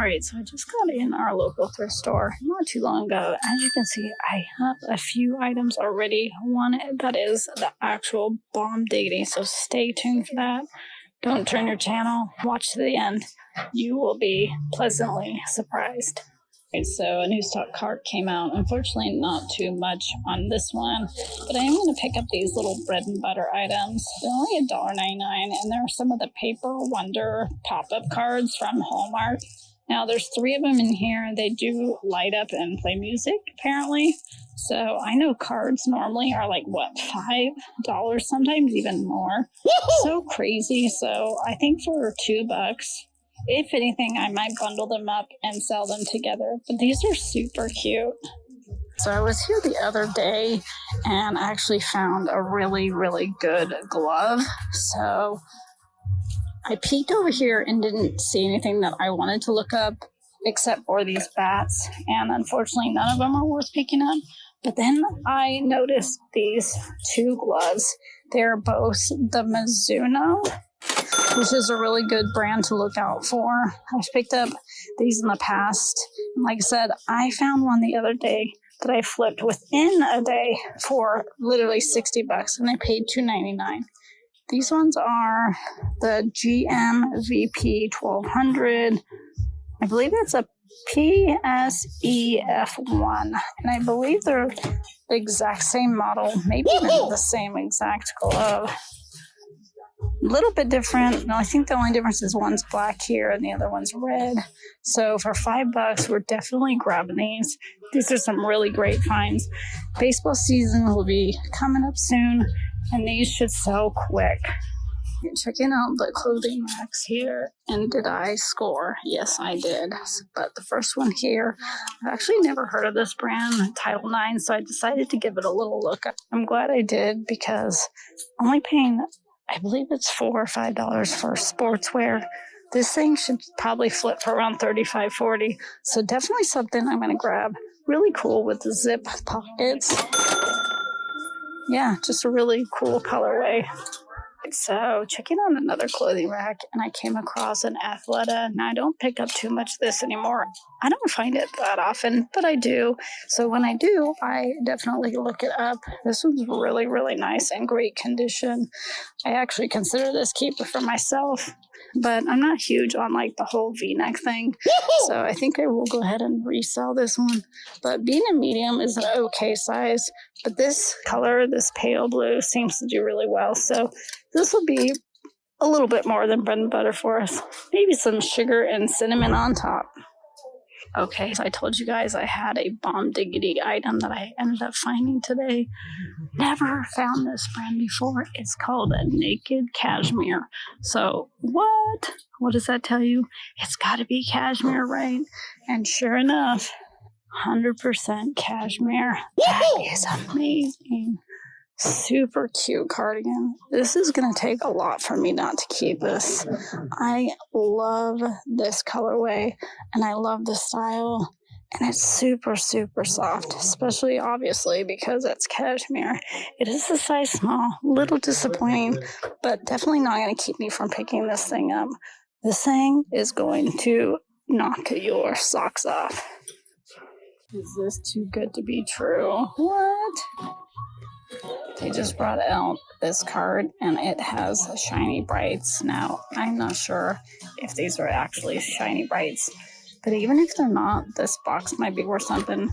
Alright, so I just got in our local thrift store not too long ago. As you can see, I have a few items already. One that is the actual bomb diggity, so stay tuned for that. Don't turn your channel, watch to the end. You will be pleasantly surprised. Alright, so a new stock cart came out. Unfortunately, not too much on this one, but I am going to pick up these little bread and butter items. They're only $1.99, and they're some of the Paper Wonder pop-up cards from Hallmark. Now, there's 3 of them in here. They do light up and play music, apparently. So I know cards normally are like, what, $5? Sometimes even more. So crazy. So I think for $2, if anything, I might bundle them up and sell them together. But these are super cute. So I was here the other day and actually found a really, really good glove. So I peeked over here and didn't see anything that I wanted to look up except for these bats. And unfortunately, none of them are worth picking up. But then I noticed these 2 gloves. They're both the Mizuno, which is a really good brand to look out for. I've picked up these in the past. And like I said, I found one the other day that I flipped within a day for literally $60, and I paid $2.99. These ones are the GMVP 1200. I believe it's a PSEF1, and I believe they're the exact same model, maybe even the same exact glove. A little bit different. No, I think the only difference is one's black here and the other one's red. So for $5, we're definitely grabbing these. These are some really great finds. Baseball season will be coming up soon, and these should sell quick. Checking out the clothing racks here, and did I score? Yes, I did. But the first one here, I've actually never heard of this brand, Title IX, so I decided to give it a little look. I'm glad I did, because only paying, I believe it's $4 or $5 for sportswear. This thing should probably flip for around $35, $40. So definitely something I'm going to grab. Really cool with the zip pockets. Yeah, just a really cool colorway. So checking on another clothing rack, and I came across an Athleta. Now, I don't pick up too much of this anymore. I don't find it that often, but I do. So when I do, I definitely look it up. This one's really, really nice and great condition. I actually consider this keeper for myself, but I'm not huge on like the whole V-neck thing. So I think I will go ahead and resell this one. But being a medium is an okay size, but this color, this pale blue, seems to do really well. So this will be a little bit more than bread and butter for us. Maybe some sugar and cinnamon on top. Okay, so I told you guys I had a bomb diggity item that I ended up finding today. Never found this brand before. It's called a Naked Cashmere. So what? What does that tell you? It's got to be cashmere, right? And sure enough, 100% cashmere. That is amazing. Super cute cardigan. This is going to take a lot for me not to keep this. I love this colorway, and I love the style, and it's super, super soft, especially obviously because it's cashmere. It is a size small, little disappointing, but definitely not going to keep me from picking this thing up. This thing is going to knock your socks off. Is this too good to be true? What? They just brought out this card, and it has shiny brights. Now, I'm not sure if these are actually shiny brights, but even if they're not, this box might be worth something.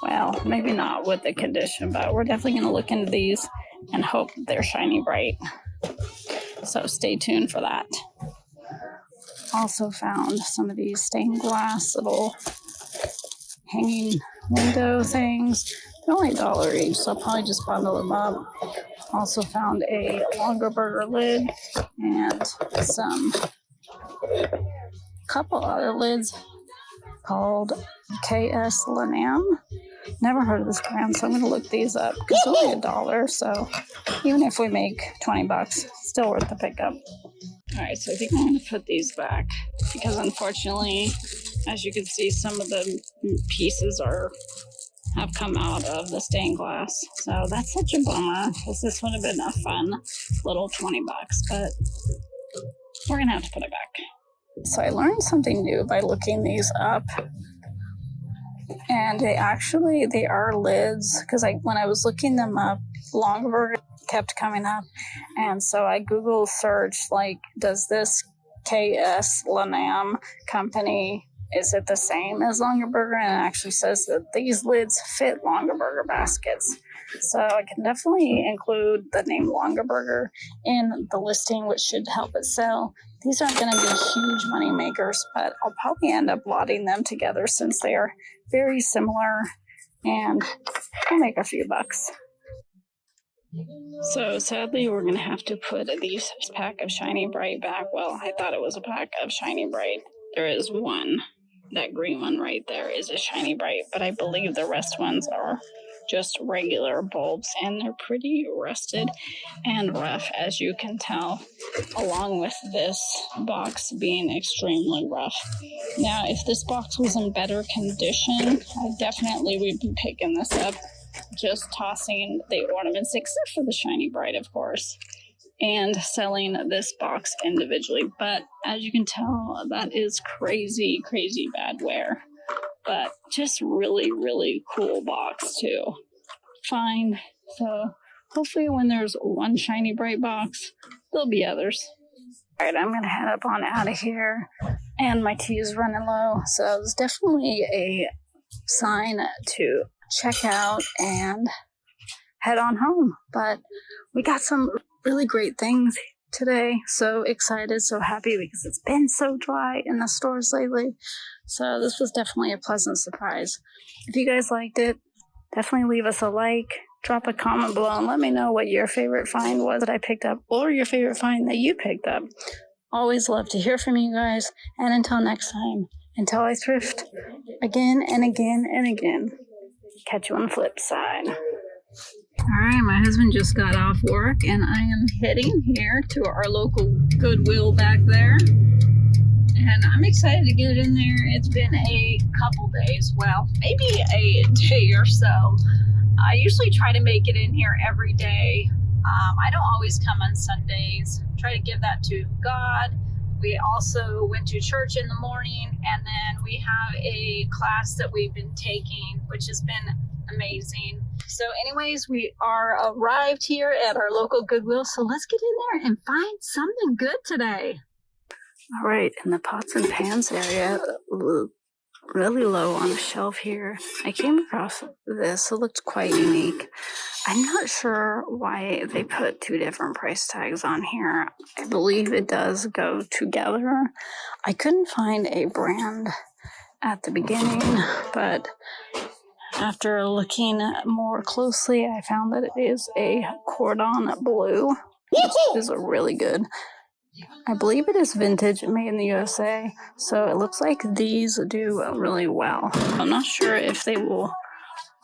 Well, maybe not with the condition, but we're definitely going to look into these and hope they're shiny bright. So stay tuned for that. Also found some of these stained glass little hanging window things. They're only $1 each, so I'll probably just bundle them up. Also found a longer burger lid and some couple other lids called KS Lanam. Never heard of this brand, so I'm going to look these up because it's only $1. So even if we make $20, still worth the pickup. All right, so I think I'm going to put these back because unfortunately, as you can see, some of the pieces have come out of the stained glass. So that's such a bummer because this would have been a fun little $20, but we're going to have to put it back. So I learned something new by looking these up. And they are lids, because when I was looking them up, Longaberger kept coming up. And so I Google searched, like, does this KS Lanam company, is it the same as Longaberger? And it actually says that these lids fit Longaberger baskets. So I can definitely include the name Longaberger in the listing, which should help it sell. These aren't going to be huge money makers, but I'll probably end up lotting them together since they are very similar, and I'll make a few bucks. So sadly, we're going to have to put these pack of Shiny Bright back. Well, I thought it was a pack of Shiny Bright. There is one. That green one right there is a Shiny Bright, but I believe the rest ones are just regular bulbs, and they're pretty rusted and rough, as you can tell, along with this box being extremely rough. Now, if this box was in better condition, I definitely would be picking this up, just tossing the ornaments, except for the Shiny Bright, of course, and selling this box individually. But as you can tell, that is crazy, crazy bad wear. But just really, really cool box too. Fine. So hopefully when there's one Shiny Bright box, there'll be others. All right, I'm going to head up on out of here. And my tea is running low. So it's definitely a sign to check out and head on home. But we got some really great things today. So excited, so happy, because it's been so dry in the stores lately. So this was definitely a pleasant surprise. If you guys liked it, definitely leave us a like, drop a comment below, and let me know what your favorite find was that I picked up, or your favorite find that you picked up. Always love to hear from you guys. And until next time, until I thrift again and again and again, catch you on the flip side. All right, my husband just got off work, and I am heading here to our local Goodwill back there. And I'm excited to get in there. It's been a couple days, well, maybe a day or so. I usually try to make it in here every day. I don't always come on Sundays. Try to give that to God. We also went to church in the morning, and then we have a class that we've been taking, which has been amazing. So anyways, we are arrived here at our local Goodwill, so let's get in there and find something good today. All right, in the pots and pans area, really low on the shelf here, I came across this. It looked quite unique. I'm not sure why they put two different price tags on here. I believe it does go together. I couldn't find a brand at the beginning, but after looking more closely, I found that it is a cordon bleu, which is really good. I believe it is vintage, made in the USA, so it looks like these do really well. I'm not sure if they will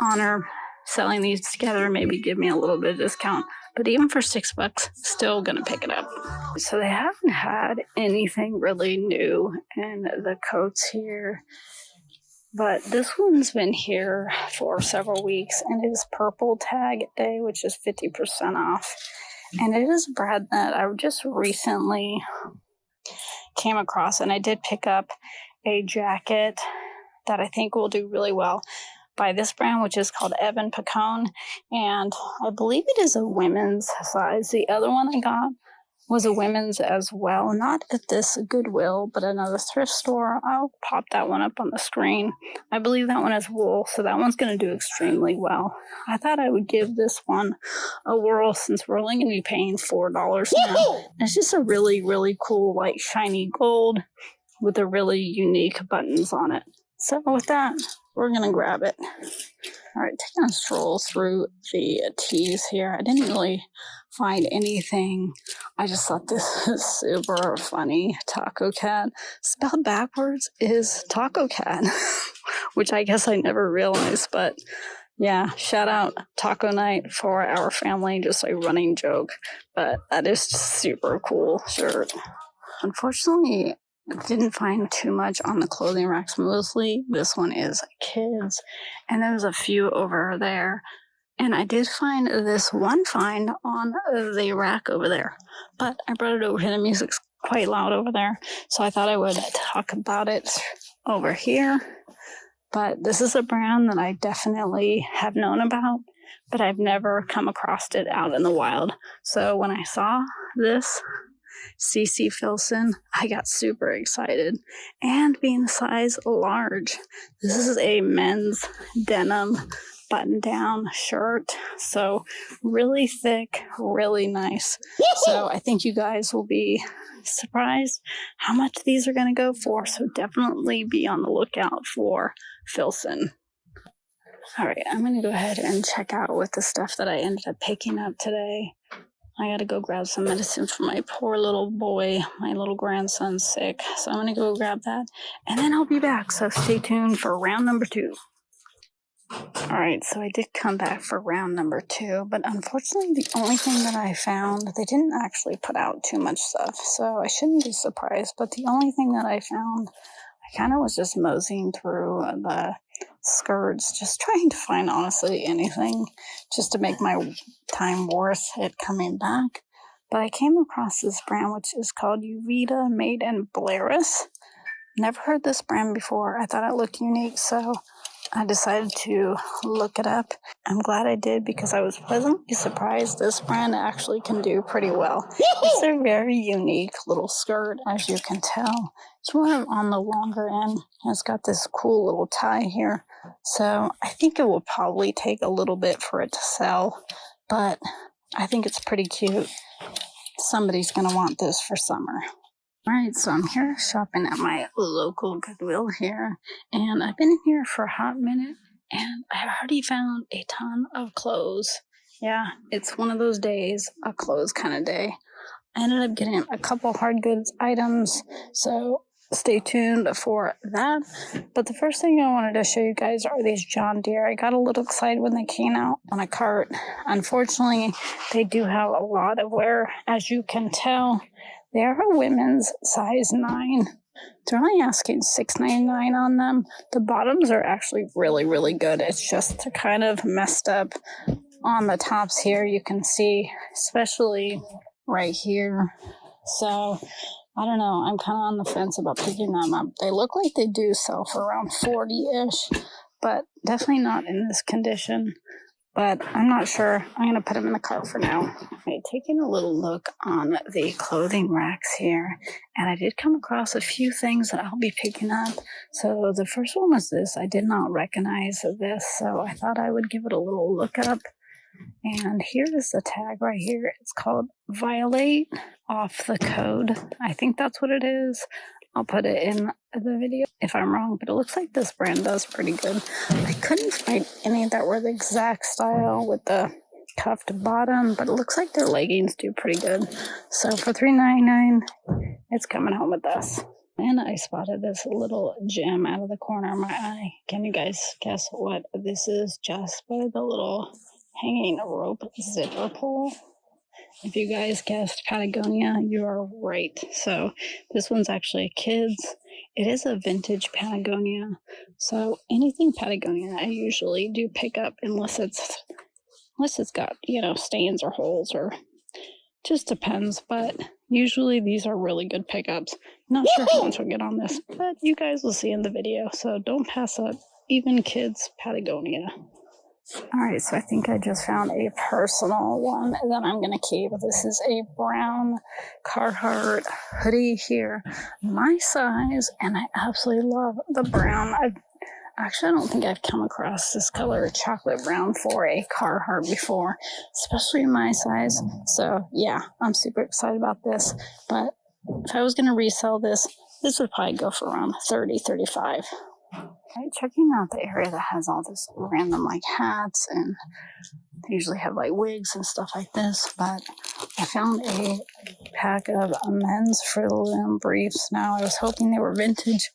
honor selling these together, maybe give me a little bit of discount, but even for $6, still gonna pick it up. So they haven't had anything really new in the coats here, but this one's been here for several weeks, and it is Purple Tag Day, which is 50% off. And it is a brand that I just recently came across, and I did pick up a jacket that I think will do really well by this brand, which is called Evan Picone, and I believe it is a women's size. The other one I got was a women's as well, not at this Goodwill, but another thrift store. I'll pop that one up on the screen. I believe that one is wool, so that one's going to do extremely well. I thought I would give this one a whirl since we're only going to be paying $4 now. It's just a really, really cool, like, shiny gold with the really unique buttons on it. So with that, we're going to grab it. All right, taking a stroll through the tees here. I didn't really find anything. I just thought this was super funny. Taco Cat, spelled backwards, is Taco Cat, which I guess I never realized. But yeah, shout out Taco Night for our family, just a running joke. But that is just super cool shirt. Unfortunately, didn't find too much on the clothing racks. Mostly this one is kids, and there's a few over there. And I did find this one find on the rack over there, but I brought it over here to Misc quite loud over there. So I thought I would talk about it over here. But this is a brand that I definitely have known about, but I've never come across it out in the wild. So when I saw this CC Filson, I got super excited. And being a size large, this is a men's denim button-down shirt. So really thick, really nice. So I think you guys will be surprised how much these are going to go for. So definitely be on the lookout for Filson. All right, I'm going to go ahead and check out with the stuff that I ended up picking up today. I got to go grab some medicine for my poor little boy. My little grandson's sick. So I'm going to go grab that. And then I'll be back. So stay tuned for round number 2. All right, so I did come back for round number 2. But unfortunately, the only thing that I found, they didn't actually put out too much stuff. So I shouldn't be surprised. But the only thing that I found, I kind of was just moseying through the skirts, just trying to find, honestly, anything just to make my time worth it coming back. But I came across this brand, which is called Uvita Made in Belarus. Never heard this brand before. I thought it looked unique, so I decided to look it up. I'm glad I did because I was pleasantly surprised this brand actually can do pretty well. It's a very unique little skirt, as you can tell. It's more on the longer end, and it's got this cool little tie here. So I think it will probably take a little bit for it to sell, but I think it's pretty cute. Somebody's going to want this for summer. All right, so I'm here shopping at my local Goodwill here, and I've been here for a hot minute, and I already found a ton of clothes. Yeah, it's one of those days, a clothes kind of day. I ended up getting a couple hard goods items, so stay tuned for that. But the first thing I wanted to show you guys are these John Deere. I got a little excited when they came out on a cart. Unfortunately, they do have a lot of wear, as you can tell. They are a women's size 9. They're only asking $6.99 on them. The bottoms are actually really, really good. It's just kind of messed up on the tops here. You can see, especially right here. So, I don't know. I'm kind of on the fence about picking them up. They look like they do sell for around 40-ish, but definitely not in this condition. But I'm not sure. I'm going to put them in the cart for now. Okay, taking a little look on the clothing racks here, and I did come across a few things that I'll be picking up. So the first one was this. I did not recognize this, so I thought I would give it a little look up. And here is the tag right here. It's called Violate Off the Code. I think that's what it is. I'll put it in the video if I'm wrong, but it looks like this brand does pretty good. I couldn't find any that were the exact style with the cuffed bottom, but it looks like their leggings do pretty good. So for $3.99, it's coming home with us. And I spotted this little gem out of the corner of my eye. Can you guys guess what this is? Just by the little hanging rope zipper pull. If you guys guessed Patagonia, you are right. So this one's actually a kid's. It is a vintage Patagonia. So anything Patagonia I usually do pick up unless it's got, stains or holes, or just depends. But usually these are really good pickups. Not sure how much we'll get on this, but you guys will see in the video. So don't pass up even kids Patagonia. All right, so I think I just found a personal one that I'm going to keep. This is a brown Carhartt hoodie here, my size, and I absolutely love the brown. I don't think I've come across this color, chocolate brown, for a Carhartt before, especially my size. So yeah, I'm super excited about this. But if I was going to resell this, this would probably go for around $30, $35. Right, checking out the area that has all this random hats, and they usually have wigs and stuff like this, but I found a pack of men's Fruit of the Loom briefs. Now I was hoping they were vintage,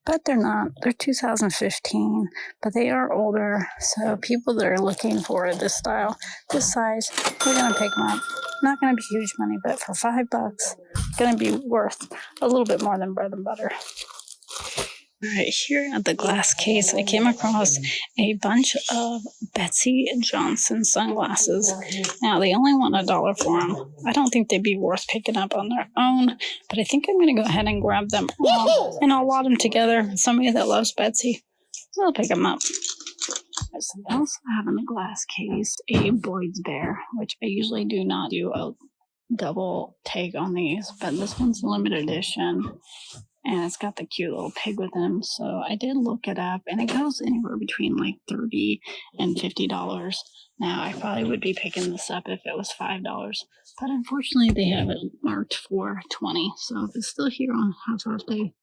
but they're not. They're 2015, but they are older, so people that are looking for this style, this size, they're going to pick them up. Not going to be huge money, but for $5, it's going to be worth a little bit more than bread and butter. Right here at the glass case, I came across a bunch of Betsy Johnson sunglasses. Now, they only want $1 for them. I don't think they'd be worth picking up on their own, but I think I'm going to go ahead and grab them all, and I'll lot them together. Somebody that loves Betsy, I'll pick them up. I also have in the glass case a Boyd's Bear, which I usually do not do a double take on these, but this one's a limited edition. And it's got the cute little pig with him. So I did look it up, and it goes anywhere between like $30 and $50. Now, I probably would be picking this up if it was $5, but unfortunately, they have it marked for $20. So if it's still here on Hot Off Day,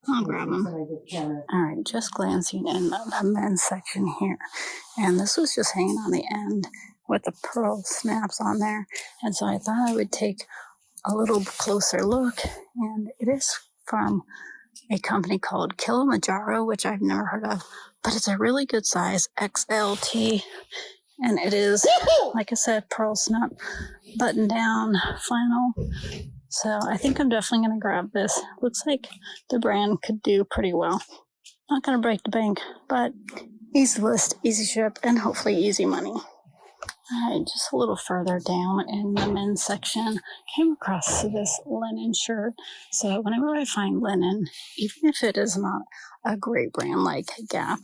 I'll grab them. All right, just glancing in the men's section here, and this was just hanging on the end with the pearl snaps on there. And so I thought I would take a little closer look, and it is from a company called Kilimanjaro, which I've never heard of, but it's a really good size, XLT, and it is, like I said, pearl snap button down flannel. So I think I'm definitely going to grab this. Looks like the brand could do pretty well. Not going to break the bank, but easy list, easy ship, and hopefully easy money. All right, just a little further down in the men's section, came across this linen shirt. So whenever I find linen, even if it is not a great brand like Gap,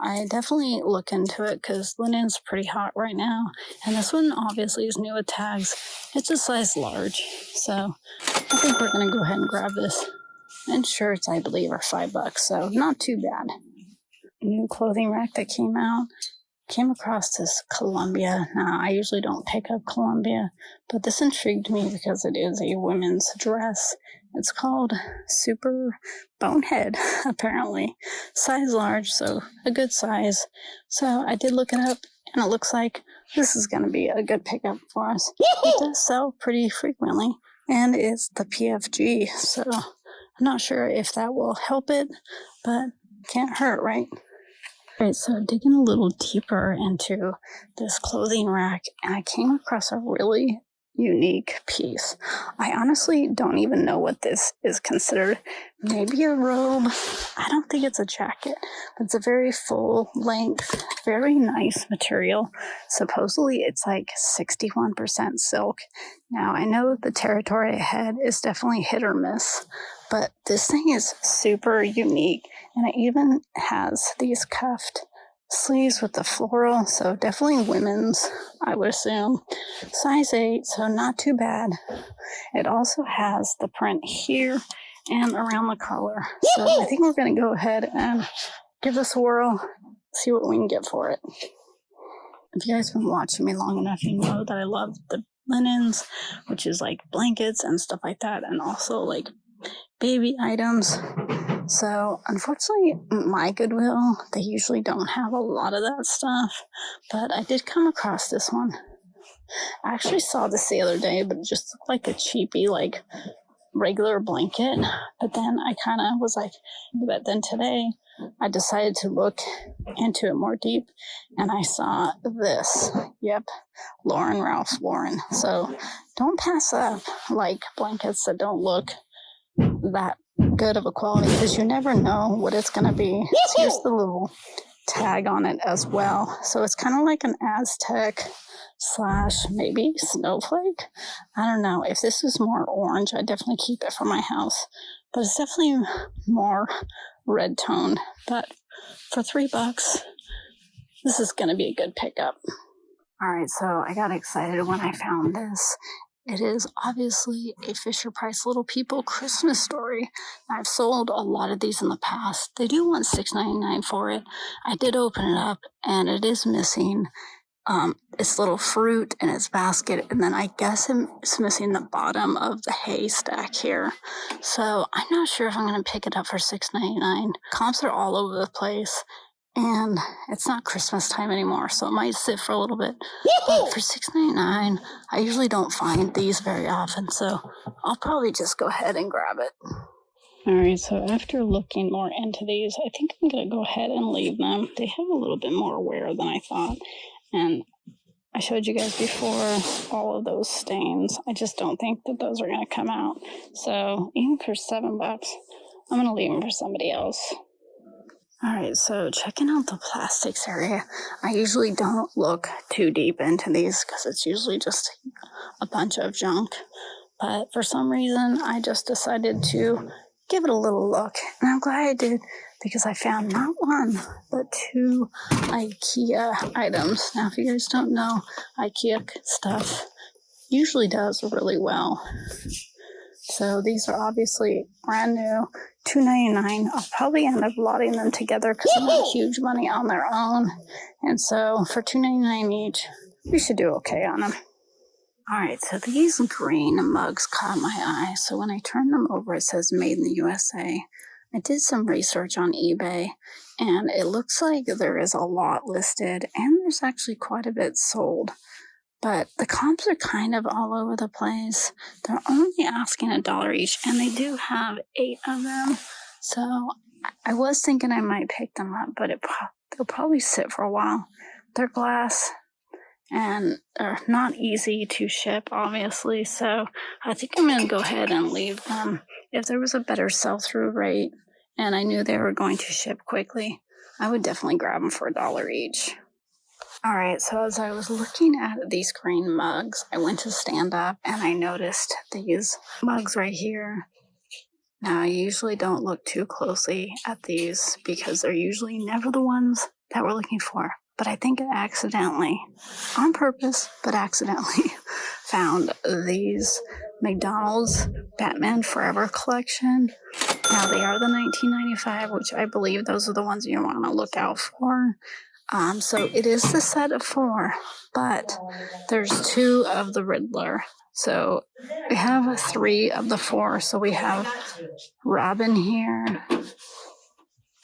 I definitely look into it because linen's pretty hot right now. And this one obviously is new with tags. It's a size large. So I think we're going to go ahead and grab this. And shirts, I believe, are $5, so not too bad. New clothing rack that came out. Came across this Columbia. Now, I usually don't pick up Columbia, but this intrigued me because it is a women's dress. It's called Super Bonehead, apparently. Size large, so a good size. So I did look it up, and it looks like this is going to be a good pickup for us. It does sell pretty frequently, and it's the PFG, so I'm not sure if that will help it, but can't hurt, right? Alright, so digging a little deeper into this clothing rack, and I came across a really unique piece. I honestly don't even know what this is considered. Maybe a robe. I don't think it's a jacket, but it's a very full length, very nice material. Supposedly it's like 61% silk. Now, I know the territory ahead is definitely hit or miss, but this thing is super unique, and it even has these cuffed sleeves with the floral, so definitely women's, I would assume. Size 8, so not too bad. It also has the print here and around the collar. So I think we're going to go ahead and give this a whirl, see what we can get for it. If you guys have been watching me long enough, you know that I love the linens, which is like blankets and stuff like that, and also like baby items. So unfortunately, my Goodwill, they usually don't have a lot of that stuff, but I did come across this one. I actually saw this the other day, but it just looked like a cheapy, like regular blanket. But then I kind of was like, but then today I decided to look into it more deep, and I saw this. Yep, Ralph Lauren. So don't pass up like blankets that don't look that good of a quality, because you never know what it's going to be. So here's the little tag on it as well. So it's kind of like an Aztec / maybe snowflake. I don't know. If this was more orange, I'd definitely keep it for my house, but it's definitely more red toned. But for $3, this is going to be a good pickup. All right, so I got excited when I found this. It is obviously a Fisher-Price Little People Christmas story. I've sold a lot of these in the past. They do want $6.99 for it. I did open it up, and it is missing its little fruit in its basket, and then I guess it's missing the bottom of the haystack here. So I'm not sure if I'm going to pick it up for $6.99. Comps are all over the place. And it's not Christmas time anymore, so it might sit for a little bit. But for $6.99, I usually don't find these very often, so I'll probably just go ahead and grab it. All right, so after looking more into these, I think I'm going to go ahead and leave them. They have a little bit more wear than I thought, and I showed you guys before all of those stains. I just don't think that those are going to come out. So even for $7, I'm going to leave them for somebody else. All right, so checking out the plastics area. I usually don't look too deep into these because it's usually just a bunch of junk. But for some reason, I just decided to give it a little look. And I'm glad I did because I found not one, but 2 IKEA items. Now, if you guys don't know, IKEA stuff usually does really well. So these are obviously brand new, $2.99. I'll probably end up lotting them together because they're not huge money on their own. And so for $2.99 each, we should do okay on them. All right, so these green mugs caught my eye. So when I turned them over, it says made in the USA. I did some research on eBay, and it looks like there is a lot listed, and there's actually quite a bit sold. But the comps are kind of all over the place. They're only asking $1 each, and they do have 8 of them. So I was thinking I might pick them up, but they'll probably sit for a while. They're glass, and they're not easy to ship, obviously. So I think I'm going to go ahead and leave them. If there was a better sell-through rate, and I knew they were going to ship quickly, I would definitely grab them for $1 each. All right, so as I was looking at these green mugs, I went to stand up and I noticed these mugs right here. Now, I usually don't look too closely at these because they're usually never the ones that we're looking for. But I think I accidentally, on purpose, but accidentally, found these McDonald's Batman Forever collection. Now, they are the $19.95, which I believe those are the ones you want to look out for. So it is the set of 4, but there's 2 of the Riddler. So we have 3 of the 4. So we have Robin here,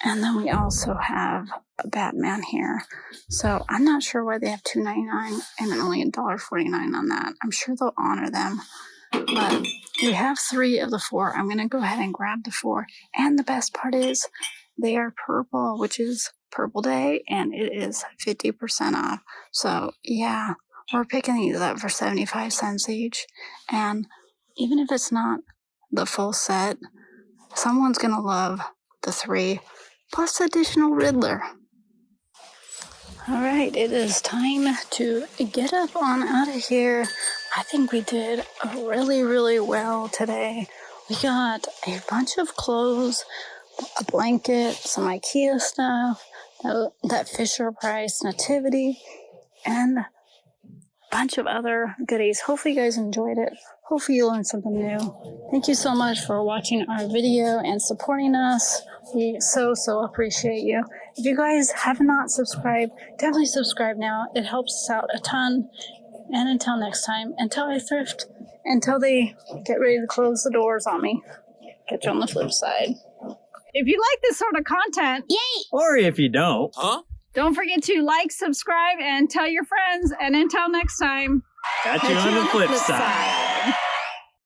and then we also have Batman here. So I'm not sure why they have $2.99 and only $1.49 on that. I'm sure they'll honor them. But we have 3 of the 4. I'm going to go ahead and grab the 4. And the best part is they are purple, which is Purple Day, and it is 50% off. So yeah, we're picking these up for 75 cents each. And even if it's not the full set, someone's going to love the 3 plus additional Riddler. All right, it is time to get up on out of here. I think we did really, really well today. We got a bunch of clothes, a blanket, some IKEA stuff, that Fisher-Price nativity, and a bunch of other goodies. Hopefully you guys enjoyed it. Hopefully you learned something new. Thank you so much for watching our video and supporting us. We so appreciate you. If you guys have not subscribed, definitely subscribe now. It helps us out a ton. And until next time, until I thrift, until they get ready to close the doors on me. Catch you on the flip side. If you like this sort of content, yay! Or if you don't, don't forget to like, subscribe, and tell your friends. And until next time, catch you on the flip side.